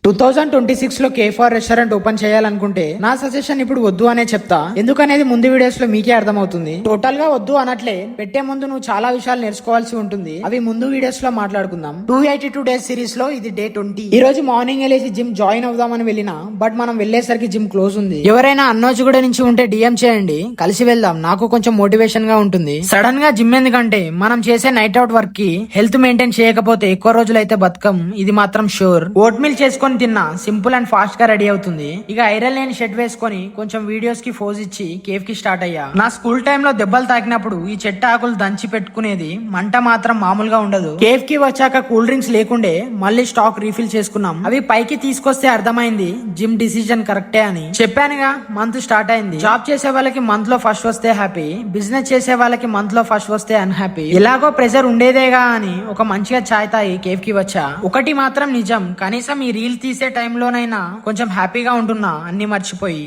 2026 లో K4 restaurant open చేయాలనుకుంటే నా సజెషన్ ఇప్పుడు వద్దు అనే చెప్తా. ఎందుకనేది ముందు వీడియోస్ లో మీకే అర్థమవుతుంది. టోటల్ గా వద్దు అనట్లే, పెట్టే ముందు నువ్వు చాలా విషయాలు నేర్చుకోవాల్సి ఉంటుంది. అవి ముందు వీడియోస్ లో మాట్లాడుకుందాం. 282 డేస్ సిరీస్ లో ఇది డే 20. ఈ రోజు మార్నింగ్ వెళ్ళేసి జిమ్ జాయిన్ అవుదామని వెళ్ళినా, బట్ మనం వెళ్లేసరికి జిమ్ క్లోజ్ ఉంది. ఎవరైనా అన్నోజిగూడ నుంచి ఉంటే డిఎం చేయండి, కలిసి వెళ్దాం. నాకు కొంచెం మోటివేషన్ గా ఉంటుంది. సడన్ గా జిమ్ ఎందుకంటే మనం చేసే నైట్ అవుట్ వర్క్ కి హెల్త్ మెయింటైన్ చేయకపోతే ఎక్కువ రోజులైతే బతకం. ఇది మాత్రం షూర్. ఓట్ మీల్ చేసుకొని తిన్నా, సింపుల్ అండ్ ఫాస్ట్ గా రెడీ అవుతుంది. ఇక ఐరన్ లేని షర్ట్ వేసుకొని కొంచెం వీడియోస్ కి ఫోజ్ ఇచ్చి కేఫ్ కి స్టార్ట్ అయ్యా. నా స్కూల్ టైమ్ లో దెబ్బలు తాకినప్పుడు ఈ చెట్టు ఆకులు దంచి పెట్టుకునేది. మంట మాత్రం మామూలుగా ఉండదు. కేఫ్ కి వచ్చాక కూల్ డ్రింక్స్ లేకుండే మళ్ళీ స్టాక్ రీఫిల్ చేసుకున్నాం. అవి పైకి తీసుకొస్తే అర్థమైంది జిమ్ డిసిజన్ కరెక్టే అని. చెప్పానుగా, మంత్ స్టార్ట్ అయింది. జాబ్ చేసే వాళ్ళకి మంత్ లో ఫస్ట్ వస్తే హ్యాపీ, బిజినెస్ చేసే వాళ్ళకి మంత్ లో ఫస్ట్ వస్తే అన్హ్యాపీ. ఎలాగో ప్రెషర్ ఉండేదేగా అని ఒక మంచిగా చాయ్ తాగి కేఫ్ కి వచ్చా. ఒకటి మాత్రం నిజం, కనీసం ఈ రీల్ తీసే టైంలోనైనా కొంచెం హ్యాపీగా ఉంటున్నా, అన్ని మర్చిపోయి.